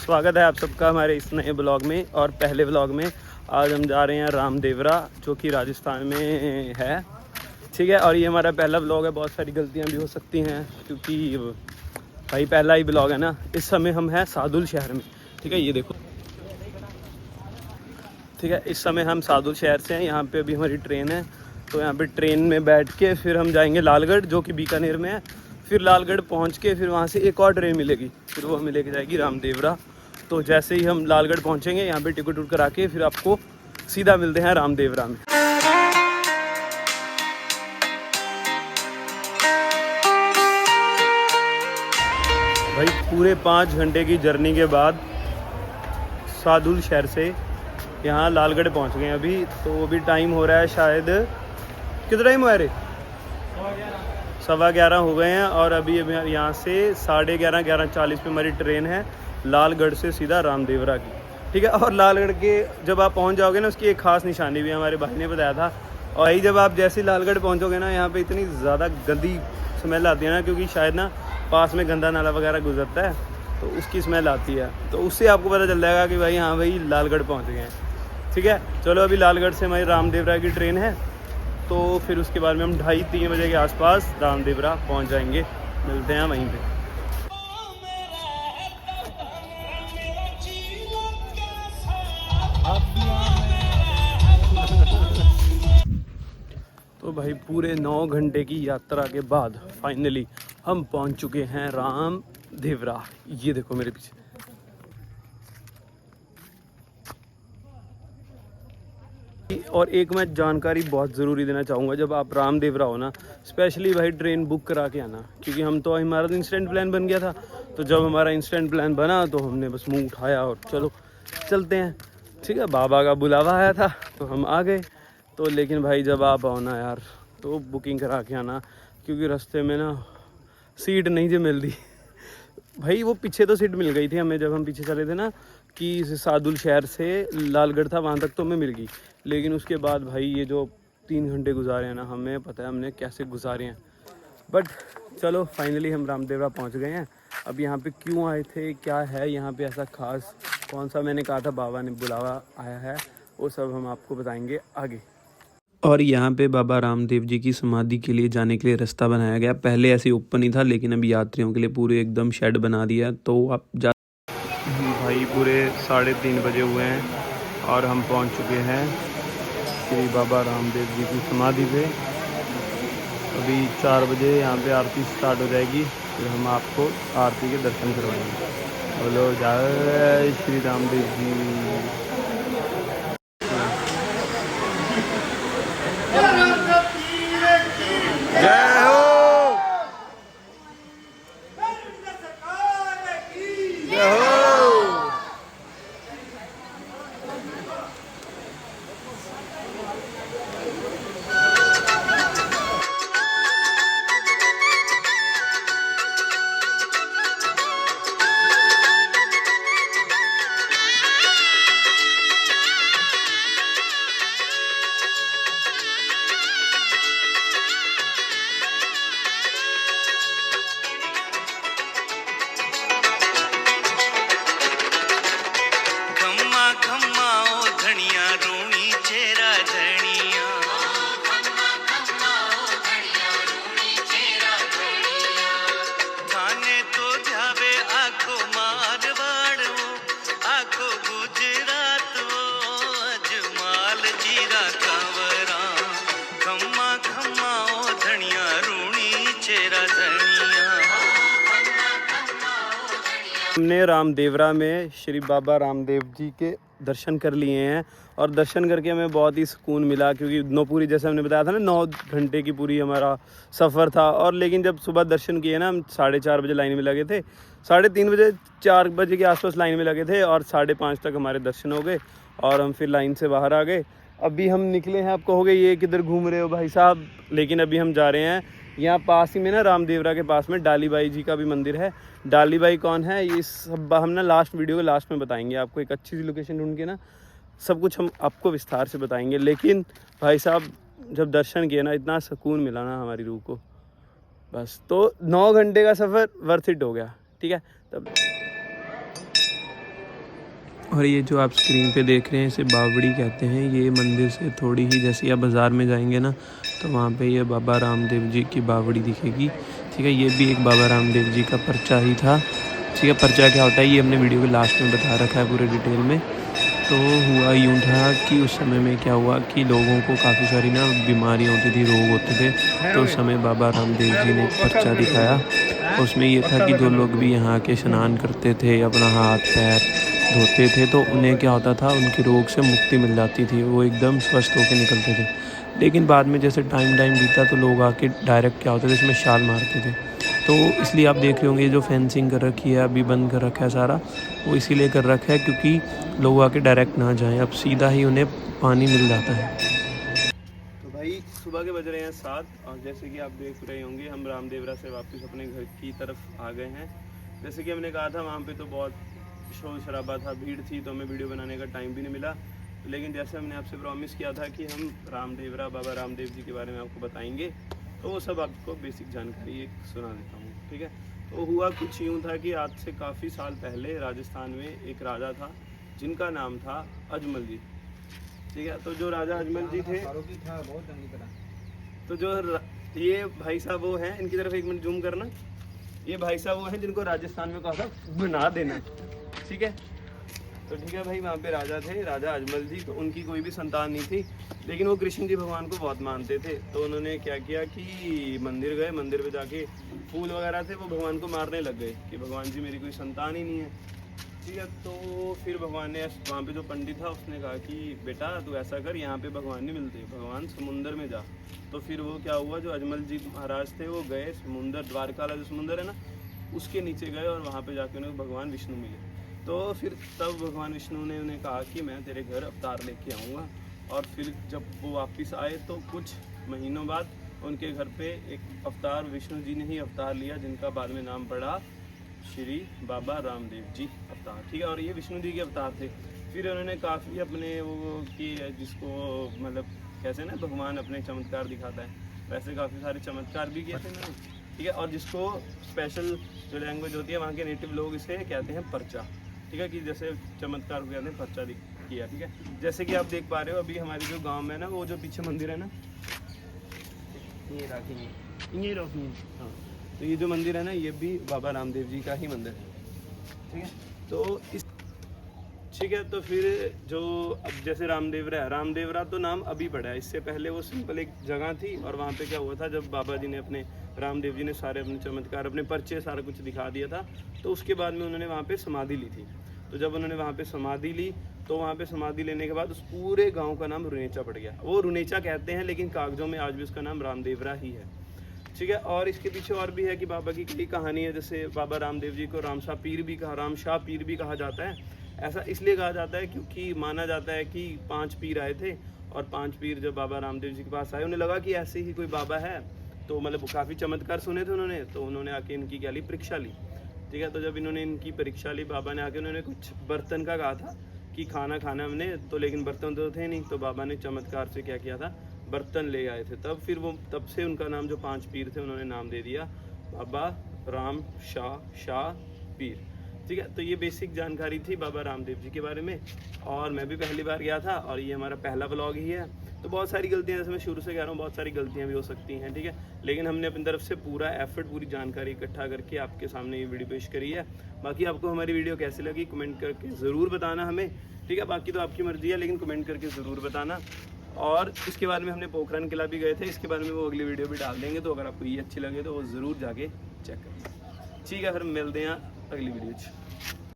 स्वागत है आप सबका हमारे इस नए ब्लॉग में। और पहले ब्लॉग में आज हम जा रहे हैं रामदेवरा, जो कि राजस्थान में है। ठीक है, और ये हमारा पहला ब्लॉग है। बहुत सारी गलतियां भी हो सकती हैं क्योंकि भाई पहला ही ब्लॉग है ना। इस समय हम हैं सादुल शहर में। ठीक है, ये देखो। ठीक है, इस समय हम सादुल शहर से हैं। यहाँ पे अभी हमारी ट्रेन है, तो यहाँ पे ट्रेन में बैठ के फिर हम जाएंगे लालगढ़, जो कि बीकानेर में है। फिर लालगढ़ पहुँच के फिर वहाँ से एक और ट्रेन मिलेगी, फिर वो हमें लेके जाएगी रामदेवरा। तो जैसे ही हम लालगढ़ पहुँचेंगे, यहाँ पे टिकट उट करा के फिर आपको सीधा मिलते हैं रामदेवरा में। भाई पूरे 5 घंटे की जर्नी के बाद सादुल शहर से यहाँ लालगढ़ पहुँच गए हैं अभी। तो अभी टाइम हो रहा है शायद, कितना टाइम हुआ रे? 11:15 हो गए हैं। और अभी यहाँ से 11:30 11:40 पे हमारी ट्रेन है लालगढ़ से सीधा रामदेवरा की। ठीक है, और लालगढ़ के जब आप पहुँच जाओगे ना, उसकी एक ख़ास निशानी भी हमारे भाई ने बताया था। और यही जब आप जैसे लालगढ़ पहुँचोगे ना, यहाँ पे इतनी ज़्यादा गंदी स्मेल आती है ना, क्योंकि शायद ना पास में गंदा नाला वगैरह गुजरता है, तो उसकी स्मेल आती है। तो उससे आपको पता चल जाएगा कि भाई हाँ भाई लालगढ़ पहुँच गए हैं। ठीक है, चलो अभी लालगढ़ से हमारी रामदेवरा की ट्रेन है, तो फिर उसके बाद में हम 2:30-3 बजे के आसपास रामदेवरा पहुंच जाएंगे। मिलते हैं वहीं पे। तो भाई पूरे 9 घंटे की यात्रा के बाद फाइनली हम पहुंच चुके हैं रामदेवरा। ये देखो मेरे पीछे। और एक मैं जानकारी बहुत ज़रूरी देना चाहूँगा, जब आप रामदेवरा हो ना, स्पेशली भाई ट्रेन बुक करा के आना, क्योंकि हम तो हमारा इंस्टेंट प्लान बन गया था। तो जब हमारा इंस्टेंट प्लान बना तो हमने बस मुंह उठाया और चलो चलते हैं। ठीक है, बाबा का बुलावा आया था तो हम आ गए। तो लेकिन भाई जब आप आओ ना यार, तो बुकिंग करा के आना, क्योंकि रास्ते में ना सीट नहीं जो मिल रही। भाई वो पीछे तो सीट मिल गई थी हमें, जब हम पीछे चले थे ना कि सादुल शहर से लालगढ़ था, वहाँ तक तो हमें मिल गई। लेकिन उसके बाद भाई ये जो 3 घंटे गुजारे हैं ना, हमें पता है हमने कैसे गुजारे हैं। बट चलो फाइनली हम रामदेवरा पहुँच गए हैं। अब यहाँ पे क्यों आए थे, क्या है यहाँ पे ऐसा खास, कौन सा मैंने कहा था बाबा ने बुलावा आया है, वो सब हम आपको बताएंगे आगे। और यहाँ पे बाबा रामदेव जी की समाधि के लिए जाने के लिए रास्ता बनाया गया। पहले ऐसे ओपन ही था, लेकिन अभी यात्रियों के लिए पूरे एकदम शेड बना दिया। तो आप जा भाई पूरे 3:30 बजे हुए हैं और हम पहुँच चुके हैं श्री बाबा रामदेव जी की समाधि पे। अभी 4 बजे यहाँ पे आरती स्टार्ट हो जाएगी, फिर हम आपको आरती के दर्शन करवाएंगे। बोलो जय श्री रामदेव जी। जय हो, जय हो। हमने रामदेवरा में श्री बाबा रामदेव जी के दर्शन कर लिए हैं, और दर्शन करके हमें बहुत ही सुकून मिला, क्योंकि पूरी जैसे हमने बताया था ना 9 घंटे की पूरी हमारा सफ़र था। और लेकिन जब सुबह दर्शन किए ना, हम 4:30 बजे लाइन में लगे थे, 3:30 बजे 4 बजे के आसपास लाइन में लगे थे, और 5:30 तक हमारे दर्शन हो गए और हम फिर लाइन से बाहर आ गए। अभी हम निकले हैं। आप कहोगे ये किधर घूम रहे हो भाई साहब, लेकिन अभी हम जा रहे हैं यहाँ पास ही में ना, रामदेवरा के पास में डालीबाई जी का भी मंदिर है। डालीबाई कौन है ये सब हम ना लास्ट वीडियो के लास्ट में बताएंगे आपको। एक अच्छी सी लोकेशन ढूंढ के ना सब कुछ हम आपको विस्तार से बताएंगे। लेकिन भाई साहब जब दर्शन किए ना, इतना सुकून मिला ना हमारी रूह को, बस। तो 9 घंटे का सफ़र वर्थ इट हो गया। ठीक है, तब और ये जो आप स्क्रीन पे देख रहे हैं इसे बावड़ी कहते हैं। ये मंदिर से थोड़ी ही, जैसे आप बाज़ार में जाएंगे ना तो वहाँ पे ये बाबा रामदेव जी की बावड़ी दिखेगी। ठीक है, ये भी एक बाबा रामदेव जी का पर्चा ही था। ठीक है, पर्चा क्या होता है ये हमने वीडियो के लास्ट में बता रखा है पूरे डिटेल में। तो हुआ यूँ था कि उस समय में क्या हुआ कि लोगों को काफ़ी सारी ना बीमारियाँ होती थी, रोग होते थे। तो उस समय बाबा रामदेव जी ने एक पर्चा दिखाया। उसमें ये था कि जो लोग भी यहाँ के स्नान करते थे, अपना हाथ पैर धोते थे, तो उन्हें क्या होता था, उनके रोग से मुक्ति मिल जाती थी, वो एकदम स्वस्थ होकर निकलते थे। लेकिन बाद में जैसे टाइम बीता तो लोग आके डायरेक्ट क्या होते थे, इसमें छाल मारते थे। तो इसलिए आप देख रहे होंगे जो फेंसिंग कर रखी है, अभी बंद कर रखा है सारा, वो इसीलिए कर रखा है क्योंकि लोग आके डायरेक्ट ना जाएं, अब सीधा ही उन्हें पानी मिल जाता है। तो भाई सुबह के बज रहे हैं 7 और जैसे कि आप देख रहे होंगे हम रामदेवरा से वापस अपने घर की तरफ आ गए हैं। जैसे कि हमने कहा था वहाँ पे तो बहुत शोर शराबा था, भीड़ थी, तो हमें वीडियो बनाने का टाइम भी नहीं मिला। लेकिन जैसे हमने आपसे प्रॉमिस किया था कि हम रामदेवरा बाबा रामदेव जी के बारे में आपको बताएंगे, तो वो सब आपको बेसिक जानकारी एक सुना देता हूँ। ठीक है, तो हुआ कुछ यूँ था कि आज से काफ़ी साल पहले राजस्थान में एक राजा था जिनका नाम था अजमल जी। ठीक है, तो जो राजा अजमल जी थे, तो जो ये भाई साहब वो हैं, इनकी तरफ एक मिनट जूम करना, ये भाई साहब वो हैं जिनको राजस्थान में कहा था बना देना। ठीक है, तो ठीक है भाई, वहाँ पे राजा थे, राजा अजमल जी, तो उनकी कोई भी संतान नहीं थी, लेकिन वो कृष्ण जी भगवान को बहुत मानते थे। तो उन्होंने क्या किया कि मंदिर गए, मंदिर पे जाके फूल वगैरह थे वो भगवान को मारने लग गए कि भगवान जी मेरी कोई संतान ही नहीं है। ठीक है, तो फिर भगवान ने, वहाँ पे जो पंडित था उसने कहा कि बेटा तू ऐसा कर, यहाँ पे भगवान नहीं मिलते, भगवान समुंदर में जा। तो फिर वो क्या हुआ, जो अजमल जी महाराज थे वो गए समुंदर, द्वारका वाला जो समुंदर है ना, उसके नीचे गए और वहाँ पे जाके उन्हें भगवान विष्णु मिले। तो फिर तब भगवान विष्णु ने उन्हें कहा कि मैं तेरे घर अवतार लेके आऊँगा। और फिर जब वो वापस आए तो कुछ महीनों बाद उनके घर पे एक अवतार विष्णु जी ने ही अवतार लिया, जिनका बाद में नाम पड़ा श्री बाबा रामदेव जी अवतार। ठीक है, और ये विष्णु जी के अवतार थे। फिर उन्होंने काफ़ी अपने वो किए, जिसको मतलब कैसे ना भगवान अपने चमत्कार दिखाता है, वैसे काफ़ी सारे चमत्कार भी किए थे ना। ठीक है, और जिसको स्पेशल जो लैंग्वेज होती है वहाँ के नेटिव लोग इसे कहते हैं पर्चा। ठीक है, कि जैसे चमत्कार को कहते हैं पर्चा किया। ठीक है, जैसे कि आप देख पा रहे हो अभी हमारे जो गांव में ना, वो जो पीछे मंदिर है ना, ये राखी, हाँ, तो ये जो मंदिर है ना, ये भी बाबा रामदेव जी का ही मंदिर है। ठीक है, तो इस ठीक है, तो फिर जो अब जैसे रामदेवरा तो नाम अभी पड़ा है, इससे पहले वो सिंपल एक जगह थी। और वहाँ पे क्या हुआ था, जब बाबा जी ने अपने रामदेव जी ने सारे अपने चमत्कार, अपने पर्चे, सारा कुछ दिखा दिया था, तो उसके बाद में उन्होंने वहाँ पे समाधि ली थी। तो जब उन्होंने वहाँ पे समाधि ली, तो वहाँ पे समाधि लेने के बाद उस पूरे गाँव का नाम रुनेचा पड़ गया। वो रुनेचा कहते हैं, लेकिन कागजों में आज भी उसका नाम रामदेवरा ही है। ठीक है, और इसके पीछे और भी है कि बाबा की कई कहानी है। जैसे बाबा रामदेव जी को रामशाह पीर भी कहा जाता है। ऐसा इसलिए कहा जाता है क्योंकि माना जाता है कि 5 पीर आए थे, और 5 पीर जब बाबा रामदेव जी के पास आए, उन्हें लगा कि ऐसे ही कोई बाबा है, तो मतलब काफ़ी चमत्कार सुने थे उन्होंने, तो उन्होंने आके इनकी क्या ली, परीक्षा ली। ठीक है, तो जब इन्होंने इनकी परीक्षा ली, बाबा ने आके उन्होंने कुछ बर्तन का कहा था कि खाना खाना हमने, तो लेकिन बर्तन तो थे नहीं, तो बाबा ने चमत्कार से क्या किया था, बर्तन ले आए थे। तब से उनका नाम, जो 5 पीर थे, उन्होंने नाम दे दिया बाबा राम शाह पीर। ठीक है, तो ये बेसिक जानकारी थी बाबा रामदेव जी के बारे में। और मैं भी पहली बार गया था और ये हमारा पहला ब्लॉग ही है, तो बहुत सारी गलतियां, जैसे मैं शुरू से कह रहा हूँ, बहुत सारी गलतियां भी हो सकती हैं। ठीक है, लेकिन हमने अपनी तरफ से पूरा एफर्ट, पूरी जानकारी इकट्ठा करके आपके सामने ये वीडियो पेश करी है। बाकी आपको हमारी वीडियो कैसी लगी कमेंट करके ज़रूर बताना हमें। ठीक है, बाकी तो आपकी मर्जी है, लेकिन कमेंट करके ज़रूर बताना। और इसके बाद में हमने पोखरण किला भी गए थे, इसके बारे में वो अगली वीडियो भी डाल देंगे, तो अगर आपको ये अच्छी लगे तो वो ज़रूर जाके चेक करें। ठीक है, फिर मिलते हैं अगली वीडियो।